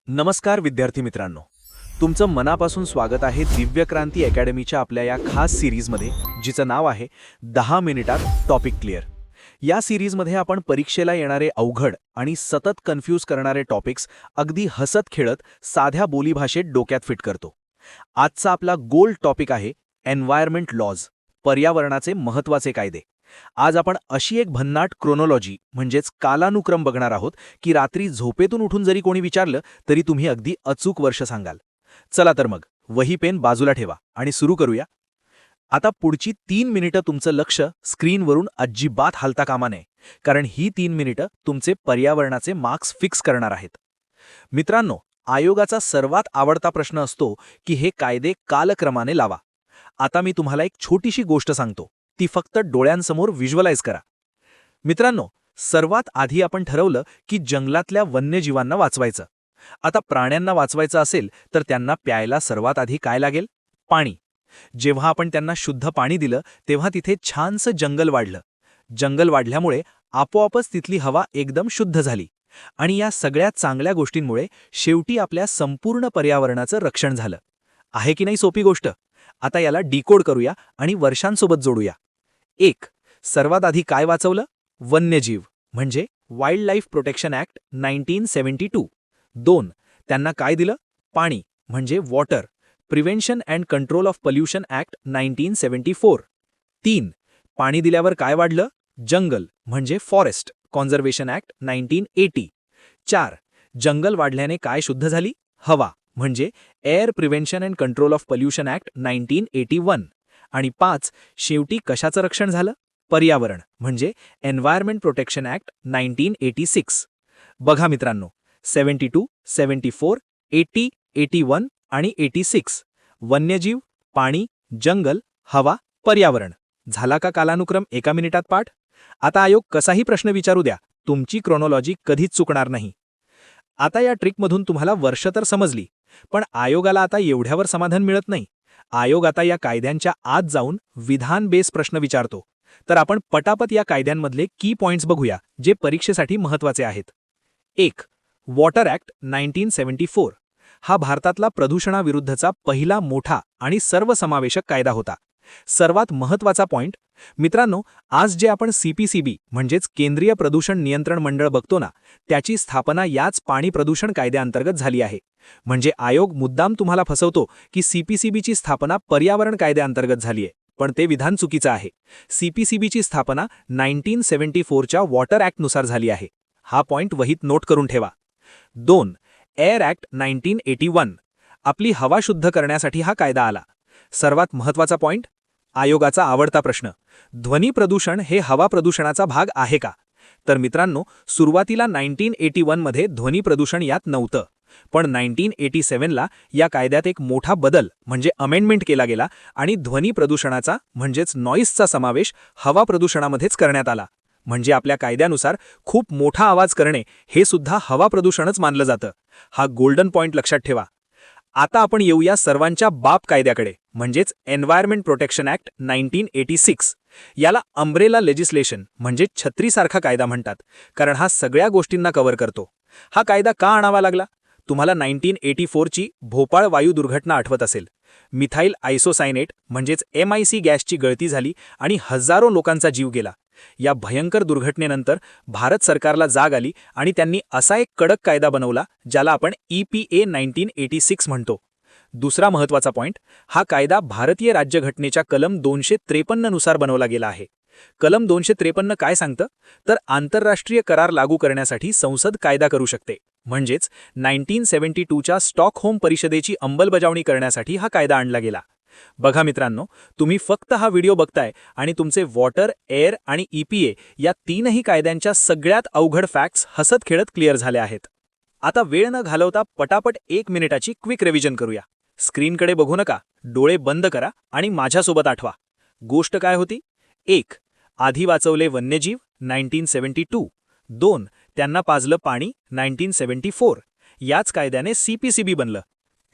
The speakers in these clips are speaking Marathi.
नमस्कार विद्यार्थी मित्रांनो, तुमचं मनापासून स्वागत आहे दिव्य क्रांती अकॅडमीच्या आपल्या या खास सिरीजमध्ये, जिचं नाव आहे 10 मिनिटात टॉपिक क्लिअर. या सिरीजमध्ये आपण परीक्षेला येणारे अवघड आणि सतत कन्फ्यूज करणारे टॉपिक्स अगदी हसत खेळत साध्या बोलीभाषेत डोक्यात फिट करतो. आजचा आपला गोल्ड टॉपिक आहे एन्व्हायरमेंट लॉज, पर्यावरणाचे महत्त्वाचे कायदे. आज आपण अशी एक भन्नाट क्रोनॉलॉजी म्हणजेच कालानुक्रम बघणार आहोत की रात्री झोपेतून उठून जरी कोणी विचारलं तरी तुम्ही अगदी अचूक वर्ष सांगाल. चला तर मग वही पेन बाजूला ठेवा आणि सुरू करूया. आता पुढची 3 मिनिटं तुमचं लक्ष स्क्रीनवरून अजिबात हलता कामा नये, कारण ही 3 मिनिटं तुमचे पर्यावरणाचे मार्क्स फिक्स करणार आहेत. मित्रांनो, आयोगाचा सर्वात आवडता प्रश्न असतो की हे कायदे कालक्रमाने लावा. आता मी तुम्हाला एक छोटीशी गोष्ट सांगतो, ती फक्त डोळ्यांसमोर व्हिज्युअलाइज करा. मित्रांनो, सर्वात आधी आपण ठरवलं की जंगलातल्या वन्यजीवांना वाचवायचं. आता प्राण्यांना वाचवायचं असेल तर त्यांना प्यायला सर्वात आधी काय लागेल? पाणी. जेव्हा आपण त्यांना शुद्ध पाणी दिलं तेव्हा तिथे छानसं जंगल वाढलं. जंगल वाढल्यामुळे आपोआपच तिथली हवा एकदम शुद्ध झाली. आणि या सगळ्या चांगल्या गोष्टींमुळे शेवटी आपल्या संपूर्ण पर्यावरणाचं रक्षण झालं. आहे की नाही सोपी गोष्ट? आता याला डिकोड करूया आणि वर्षांसोबत जोडूया. 1. सर्वात आधी काय वाचवलं? वन्यजीव, म्हणजे वाईल्ड लाईफ प्रोटेक्शन ॲक्ट 1972. 2. त्यांना काय दिलं? पाणी, म्हणजे water, prevention and control of pollution act 1974. 3. पाणी दिल्यावर काय वाढलं? जंगल, म्हणजे फॉरेस्ट कॉन्झर्वेशन ॲक्ट 1980. 4. जंगल वाढल्याने काय शुद्ध झाली? हवा, म्हणजे air prevention and control of pollution act 1981. आणि 5. शेवटी कशाचं रक्षण झालं? पर्यावरण, म्हणजे एन्व्हायरमेंट प्रोटेक्शन ॲक्ट 1986. बघा मित्रांनो, 72, 74, 80, 81 आणि 86. वन्यजीव, पाणी, जंगल, हवा, पर्यावरण. झाला का कालानुक्रम एका मिनिटात पाठ? आता आयोग कसाही प्रश्न विचारू द्या, तुमची क्रोनॉलॉजी कधीच चुकणार नाही. आता या ट्रिकमधून तुम्हाला वर्ष तर समजली, पण आयोगाला आता एवढ्यावर समाधान मिळत नाही. आयोग आता या कायद्यांच्या आत जाऊन विधान बेस प्रश्न विचारतो. तर आपण पटापट या कायद्यांमधले की पॉइंट्स बघूया जे परीक्षेसाठी महत्त्वाचे आहेत. 1. Water act 1974. हा भारतातला प्रदूषणाविरुद्धचा पहिला मोठा आणि सर्वसमावेशक कायदा होता. सर्वात महत्त्वाचा पॉइंट मित्रांनो, आज जे आपण CPCB म्हणजेच केंद्रीय प्रदूषण नियंत्रण मंडळ बघतो ना, त्याची स्थापना याच पाणी प्रदूषण कायद्याअंतर्गत झाली आहे. म्हणजे आयोग मुद्दाम तुम्हाला फसवतो की CPCBची स्थापना पर्यावरण कायद्याअंतर्गत झाली आहे, पण ते विधान चुकीचं आहे. CPCBची स्थापना 1974च्या वॉटर ॲक्टनुसार झाली आहे. हा पॉइंट वहीत नोट करून ठेवा. 2. Air act 1981. आपली हवा शुद्ध करण्यासाठी हा कायदा आला. सर्वात महत्त्वाचा पॉइंट, आयोगाचा आवडता प्रश्न, ध्वनी प्रदूषण हे हवा प्रदूषणाचा भाग आहे का? तर मित्रांनो, सुरुवातीला 1981 मध्ये ध्वनी प्रदूषण यात नव्हतं, पण 1987ला या कायद्यात एक मोठा बदल म्हणजे अमेंडमेंट केला गेला आणि ध्वनी प्रदूषणाचा म्हणजेच नॉईजचा समावेश हवा प्रदूषणामध्येच करण्यात आला. म्हणजे आपल्या कायद्यानुसार खूप मोठा आवाज करणे हे सुद्धा हवा प्रदूषणच मानलं जातं. हा गोल्डन पॉइंट लक्षात ठेवा. आता आपण येऊया सर्वांच्या बाप कायद्याकडे, म्हणजेच एन्व्हायरमेंट प्रोटेक्शन ॲक्ट 1986. याला अम्ब्रेला लेजिस्लेशन म्हणजे छत्रीसारखा कायदा म्हणतात, कारण हा सगळ्या गोष्टींना कव्हर करतो. हा कायदा का आणावा लागला? तुम्हाला 1984ची भोपाळ वायू दुर्घटना आठवत असेल. मिथाईल आयसोसायनेट म्हणजेच MIC गॅसची गळती झाली आणि हजारो लोकांचा जीव गेला. या भयंकर दुर्घटनेनंतर भारत सरकारला जाग आली आणि त्यांनी असा एक कडक कायदा बनवला ज्याला आपण EPA 1986 म्हणतो. दुसरा महत्त्वाचा पॉइंट, हा कायदा भारतीय राज्यघटनेच्या कलम 253 नुसार बनवला गेला आहे. कलम 253 काय सांगतं? तर आंतरराष्ट्रीय करार लागू करण्यासाठी संसद कायदा करू शकते. म्हणजेच 1972च्या स्टॉकहोम परिषदेची अंमलबजावणी करण्यासाठी हा कायदा आणला गेला. बघा मित्रांनो, तुम्ही फक्त हा व्हिडिओ बघताय आणि तुमचे वॉटर, एअर आणि EPA या तीनही कायद्यांच्या सगळ्यात अवघड फॅक्ट्स हसत खेळत क्लिअर झाल्या आहेत. आता वेळ न घालवता पटापट 1 मिनिटाची क्विक रिव्हिजन करूया. स्क्रीनकडे बघू नका, डोळे बंद करा आणि माझ्यासोबत आठवा. गोष्ट काय होती? 1. आधी वाचवले वन्यजीव 1972. 2. त्यांना पाजलं पाणी 1974. याच कायद्याने CPCB बनलं.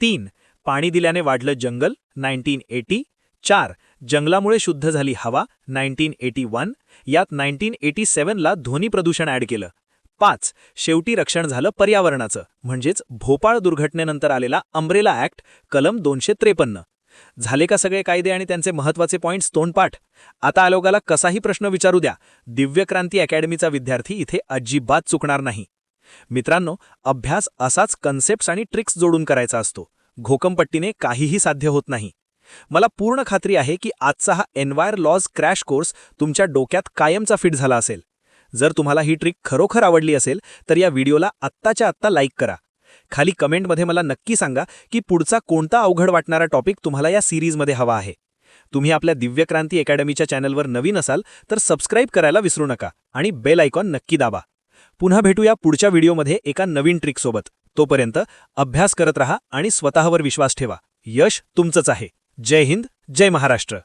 3. पाणी दिल्याने वाढलं जंगल 1980. 4. जंगलामुळे शुद्ध झाली हवा 1981. यात 1987ला ध्वनी प्रदूषण ॲड केलं. 5. शेवटी रक्षण झालं पर्यावरणाचं, म्हणजेच भोपाळ दुर्घटनेनंतर आलेला अंब्रेला ॲक्ट कलम 253. झाले का सगळे कायदे आणि त्यांचे महत्त्वाचे पॉइंट्स तोंडपाठ? आता आयोगाला कसाही प्रश्न विचारू द्या, दिव्यक्रांती अकॅडमीचा विद्यार्थी इथे अजिबात चुकणार नाही. मित्रांनो, अभ्यास असाच कन्सेप्ट्स आणि ट्रिक्स जोडून करायचा असतो. घोकमपट्टीने काहीही साध्य होत नाही. मला पूर्ण खात्री आहे की आजचा हा एन्वायर लॉज क्रॅश कोर्स तुमच्या डोक्यात कायमचा फिट झाला असेल. जर तुम्हाला ही ट्रिक खरोखर आवडली असेल तर या व्हिडिओला आत्ताच्या आत्ता लाईक करा. खाली कमेंटमध्ये मला नक्की सांगा की पुढचा कोणता अवघड वाटणारा टॉपिक तुम्हाला या सिरीजमध्ये हवा आहे. तुम्ही आपल्या दिव्यक्रांती अकॅडमीच्या चॅनलवर नवीन असाल तर सबस्क्राईब करायला विसरू नका आणि बेल आयकॉन नक्की दाबा. पुन्हा भेटूया पुढच्या व्हिडिओमध्ये एका नवीन ट्रिकसोबत. तोपर्यंत अभ्यास करत रहा आणि स्वतःवर विश्वास ठेवा. यश तुमचंच आहे. जय हिंद, जय महाराष्ट्र.